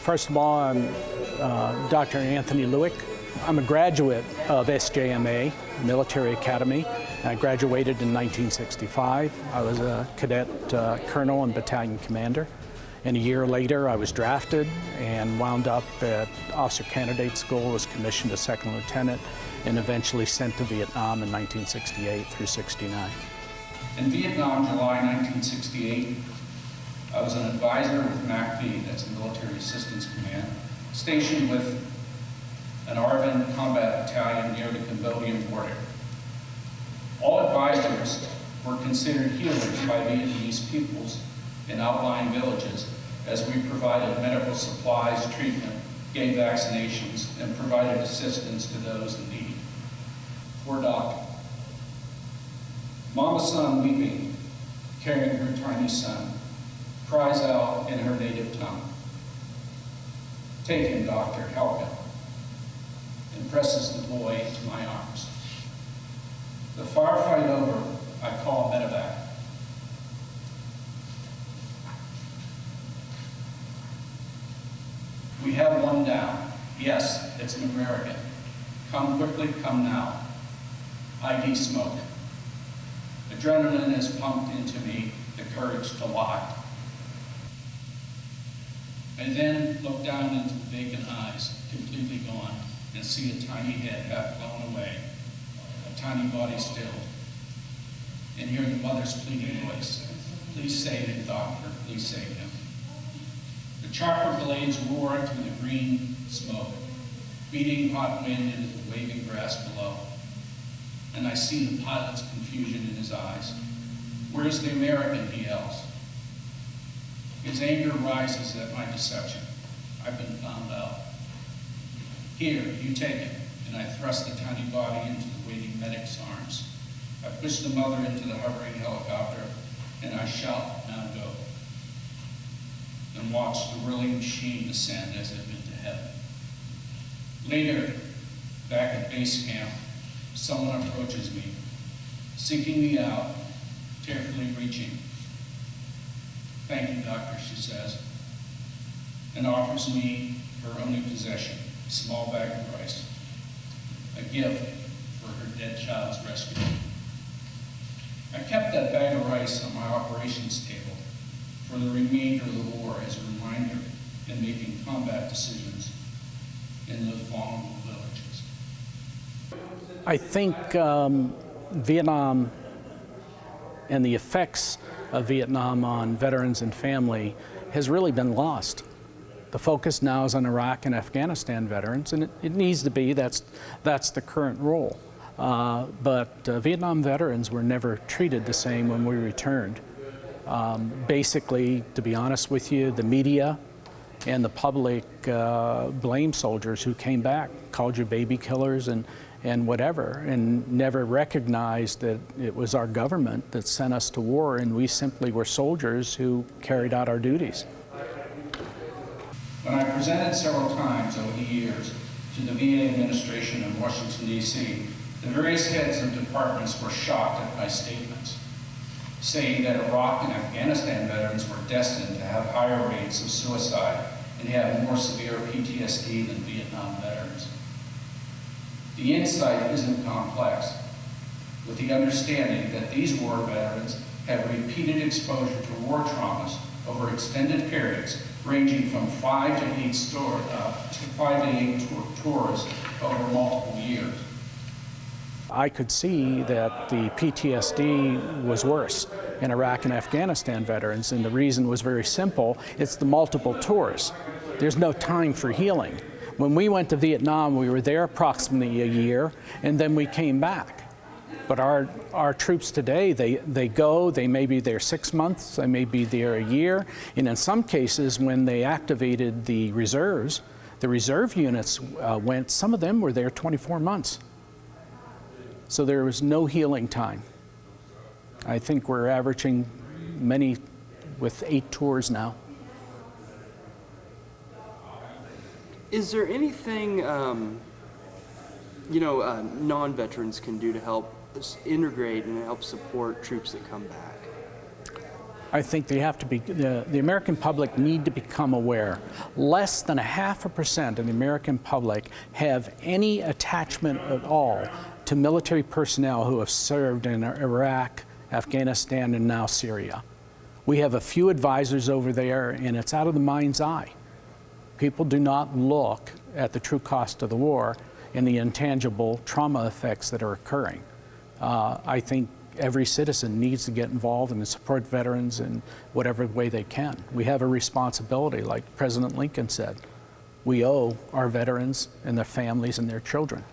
First of all, I'm Dr. Anthony Lewick. I'm a graduate of SJMA, Military Academy. I graduated in 1965. I was a cadet colonel and battalion commander. And a year later, I was drafted and wound up at Officer Candidate School, was commissioned as second lieutenant, and eventually sent to Vietnam in 1968 through 69. In Vietnam, July 1968, I was an advisor with MACV, that's a Military Assistance Command, stationed with an ARVN combat battalion near the Cambodian border. All advisors were considered healers by Vietnamese peoples in outlying villages, as we provided medical supplies, treatment, gave vaccinations, and provided assistance to those in need. Poor doctor. Mama son weeping, carrying her tiny son, cries out in her native tongue. Take him, doctor, help him, and presses the boy into my arms. The firefight over, I call medevac. We have one down. Yes, it's an American. Come quickly, come now. ID smoke. Adrenaline has pumped into me the courage to lie. I then look down into the vacant eyes, completely gone, and see a tiny head half blown away, a tiny body stilled, and hear the mother's pleading voice. Please save him, doctor, please save him. The chopper blades roar into the green smoke, beating hot wind into the waving grass below. And I see the pilot's confusion in his eyes. Where's the American, he yells. His anger rises at my deception. I've been found out. Here, you take it. And I thrust the tiny body into the waiting medic's arms. I push the mother into the hovering helicopter, and I shout, now go. And watch the whirling machine ascend as if into heaven. Later, back at base camp, someone approaches me, seeking me out, tearfully reaching. Thank you, doctor, she says, and offers me her only possession, a small bag of rice, a gift for her dead child's rescue. I kept that bag of rice on my operations table for the remainder of the war as a reminder in making combat decisions in those vulnerable villages. I think Vietnam and the effects of Vietnam on veterans and family has really been lost. The focus now is on Iraq and Afghanistan veterans, and it needs to be. That's the current role. But Vietnam veterans were never treated the same when we returned. Basically, to be honest with you, the media and the public blamed soldiers who came back, called you baby killers and whatever, and never recognized that it was our government that sent us to war, and we simply were soldiers who carried out our duties. When I presented several times over the years to the VA administration in Washington, D.C., the various heads of departments were shocked at my statements, saying that Iraq and Afghanistan veterans were destined to have higher rates of suicide and have more severe PTSD than Vietnam veterans. The insight isn't complex, with the understanding that these war veterans have repeated exposure to war traumas over extended periods, ranging from 5 to 8 tours over multiple years. I could see that the PTSD was worse in Iraq and Afghanistan veterans, and the reason was very simple. It's the multiple tours. There's no time for healing. When we went to Vietnam, we were there approximately a year, and then we came back. But our troops today, they go, they may be there 6 months, they may be there a year, and in some cases, when they activated the reserves, the reserve units went, some of them were there 24 months. So there was no healing time. I think we're averaging many with 8 tours now. Is there anything, non-veterans can do to help integrate and help support troops that come back? I think they have to be, the American public need to become aware. Less than 0.5% of the American public have any attachment at all to military personnel who have served in Iraq, Afghanistan, and now Syria. We have a few advisors over there, and it's out of the mind's eye. People do not look at the true cost of the war and the intangible trauma effects that are occurring. I think every citizen needs to get involved and support veterans in whatever way they can. We have a responsibility, like President Lincoln said. We owe our veterans and their families and their children.